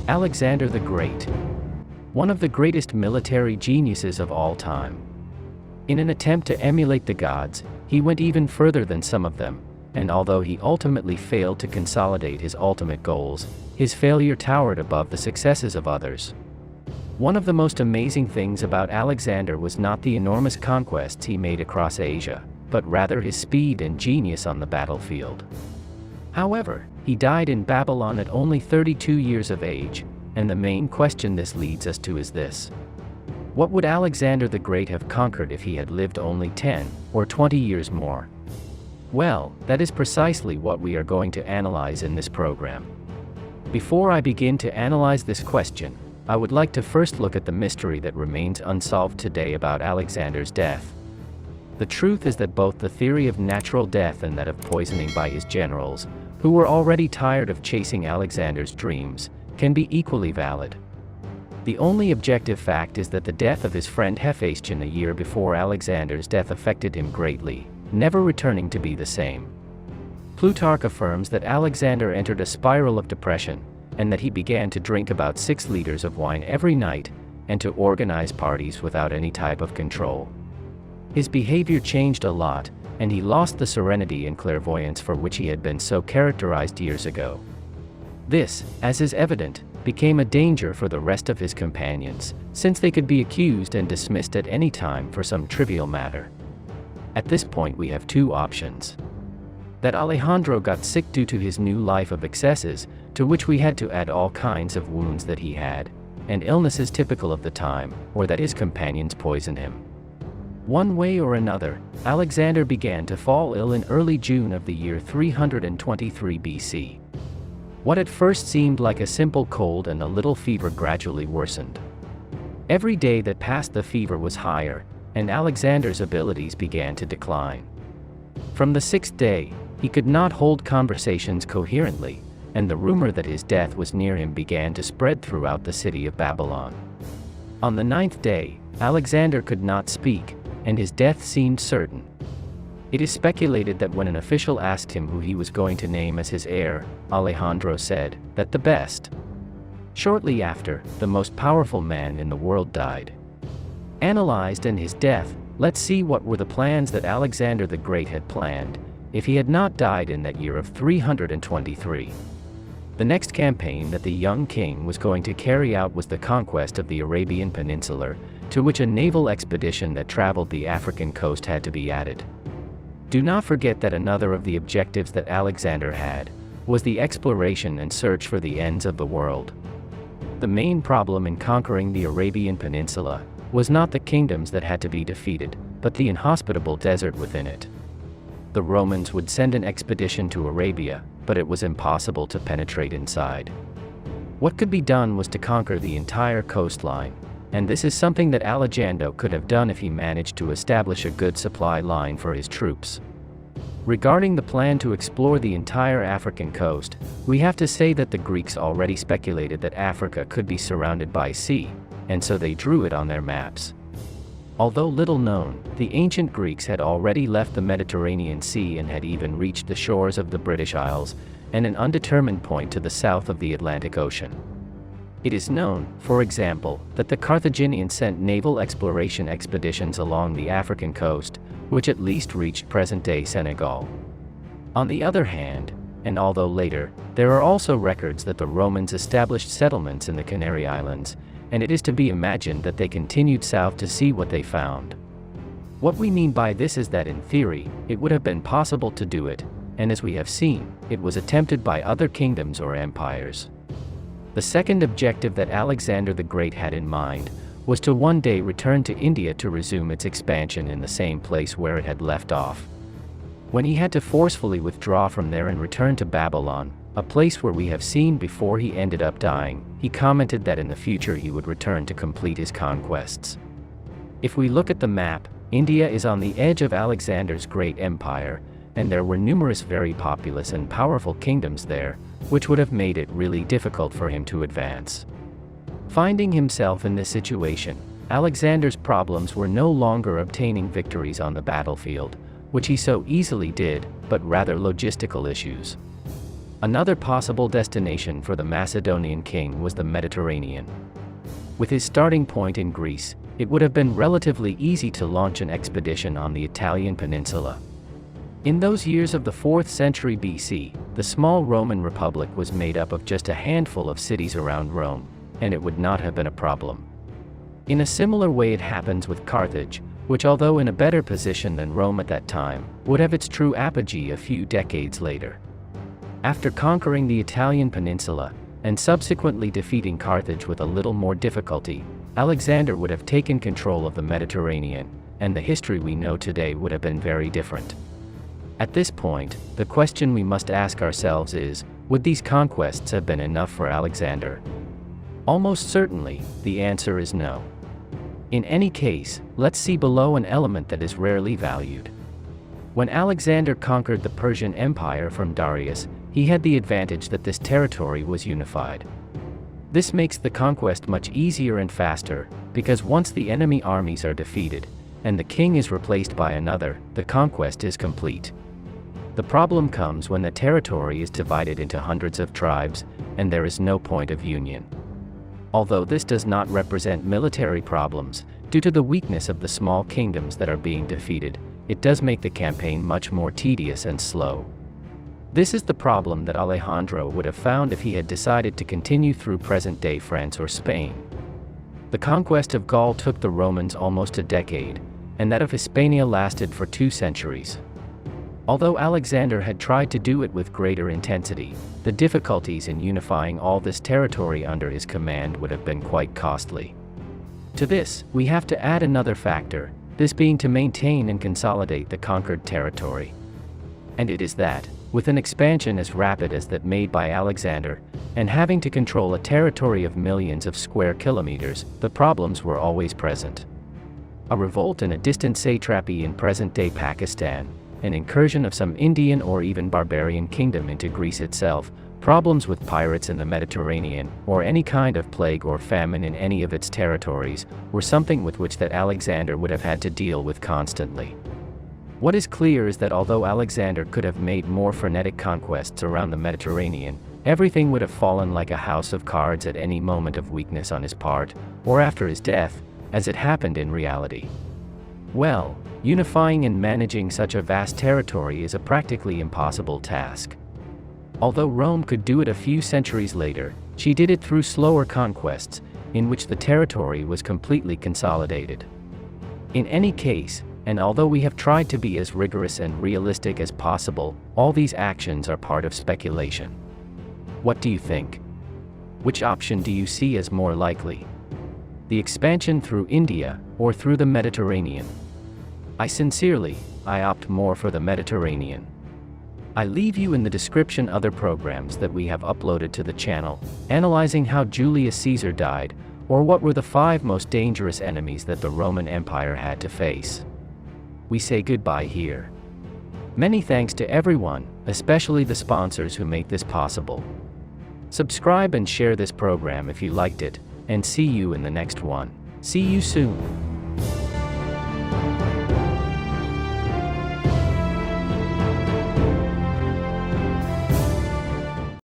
Alexander the Great. One of the greatest military geniuses of all time. In an attempt to emulate the gods, he went even further than some of them, and although he ultimately failed to consolidate his ultimate goals, his failure towered above the successes of others. One of the most amazing things about Alexander was not the enormous conquests he made across Asia, but rather his speed and genius on the battlefield. However, he died in Babylon at only 32 years of age, and the main question this leads us to is this: what would Alexander the Great have conquered if he had lived only 10 or 20 years more? Well, that is precisely what we are going to analyze in this program. Before I begin to analyze this question, I would like to first look at the mystery that remains unsolved today about Alexander's death. The truth is that both the theory of natural death and that of poisoning by his generals, who were already tired of chasing Alexander's dreams, can be equally valid. The only objective fact is that the death of his friend Hephaestion a year before Alexander's death affected him greatly, never returning to be the same. Plutarch affirms that Alexander entered a spiral of depression, and that he began to drink about 6 liters of wine every night, and to organize parties without any type of control. His behavior changed a lot, and he lost the serenity and clairvoyance for which he had been so characterized years ago. This, as is evident, became a danger for the rest of his companions, since they could be accused and dismissed at any time for some trivial matter. At this point we have 2 options. That Alejandro got sick due to his new life of excesses, to which we had to add all kinds of wounds that he had, and illnesses typical of the time, or that his companions poisoned him. One way or another, Alexander began to fall ill in early June of the year 323 BC. What at first seemed like a simple cold and a little fever gradually worsened. Every day that passed the fever was higher, and Alexander's abilities began to decline. From the 6th day, he could not hold conversations coherently, and the rumor that his death was near him began to spread throughout the city of Babylon. On the 9th day, Alexander could not speak, and his death seemed certain. It is speculated that when an official asked him who he was going to name as his heir, Alejandro said that the best. Shortly after, the most powerful man in the world died. Analyzed in his death, let's see what were the plans that Alexander the Great had planned, if he had not died in that year of 323. The next campaign that the young king was going to carry out was the conquest of the Arabian Peninsula, to which a naval expedition that traveled the African coast had to be added. Do not forget that another of the objectives that Alexander had was the exploration and search for the ends of the world. The main problem in conquering the Arabian Peninsula was not the kingdoms that had to be defeated, but the inhospitable desert within it. The Romans would send an expedition to Arabia, but it was impossible to penetrate inside. What could be done was to conquer the entire coastline, and this is something that Alejandro could have done if he managed to establish a good supply line for his troops. Regarding the plan to explore the entire African coast, we have to say that the Greeks already speculated that Africa could be surrounded by sea, and so they drew it on their maps. Although little known, the ancient Greeks had already left the Mediterranean Sea and had even reached the shores of the British Isles, and an undetermined point to the south of the Atlantic Ocean. It is known, for example, that the Carthaginians sent naval exploration expeditions along the African coast, which at least reached present-day Senegal. On the other hand, and although later, there are also records that the Romans established settlements in the Canary Islands, and it is to be imagined that they continued south to see what they found. What we mean by this is that in theory, it would have been possible to do it, and as we have seen, it was attempted by other kingdoms or empires. The second objective that Alexander the Great had in mind was to one day return to India to resume its expansion in the same place where it had left off. When he had to forcefully withdraw from there and return to Babylon, a place where we have seen before he ended up dying, he commented that in the future he would return to complete his conquests. If we look at the map, India is on the edge of Alexander's great empire, and there were numerous very populous and powerful kingdoms there, which would have made it really difficult for him to advance. Finding himself in this situation, Alexander's problems were no longer obtaining victories on the battlefield, which he so easily did, but rather logistical issues. Another possible destination for the Macedonian king was the Mediterranean. With his starting point in Greece, it would have been relatively easy to launch an expedition on the Italian peninsula. In those years of the 4th century BC, the small Roman Republic was made up of just a handful of cities around Rome, and it would not have been a problem. In a similar way it happens with Carthage, which, although in a better position than Rome at that time, would have its true apogee a few decades later. After conquering the Italian peninsula, and subsequently defeating Carthage with a little more difficulty, Alexander would have taken control of the Mediterranean, and the history we know today would have been very different. At this point, the question we must ask ourselves is, would these conquests have been enough for Alexander? Almost certainly, the answer is no. In any case, let's see below an element that is rarely valued. When Alexander conquered the Persian Empire from Darius, he had the advantage that this territory was unified. This makes the conquest much easier and faster, because once the enemy armies are defeated, and the king is replaced by another, the conquest is complete. The problem comes when the territory is divided into hundreds of tribes, and there is no point of union. Although this does not represent military problems, due to the weakness of the small kingdoms that are being defeated, it does make the campaign much more tedious and slow. This is the problem that Alejandro would have found if he had decided to continue through present-day France or Spain. The conquest of Gaul took the Romans almost a decade, and that of Hispania lasted for 2 centuries. Although Alexander had tried to do it with greater intensity, the difficulties in unifying all this territory under his command would have been quite costly. To this, we have to add another factor, this being to maintain and consolidate the conquered territory. And it is that, with an expansion as rapid as that made by Alexander, and having to control a territory of millions of square kilometers, the problems were always present. A revolt in a distant satrapy in present-day Pakistan, an incursion of some Indian or even barbarian kingdom into Greece itself, problems with pirates in the Mediterranean, or any kind of plague or famine in any of its territories, were something with which that Alexander would have had to deal with constantly. What is clear is that although Alexander could have made more frenetic conquests around the Mediterranean, everything would have fallen like a house of cards at any moment of weakness on his part, or after his death, as it happened in reality. Well, unifying and managing such a vast territory is a practically impossible task. Although Rome could do it a few centuries later, she did it through slower conquests, in which the territory was completely consolidated. In any case, and although we have tried to be as rigorous and realistic as possible, all these actions are part of speculation. What do you think? Which option do you see as more likely? The expansion through India, or through the Mediterranean? I opt more for the Mediterranean. I leave you in the description other programs that we have uploaded to the channel, analyzing how Julius Caesar died, or what were the 5 most dangerous enemies that the Roman Empire had to face. We say goodbye here. Many thanks to everyone, especially the sponsors who make this possible. Subscribe and share this program if you liked it, and see you in the next one. See you soon.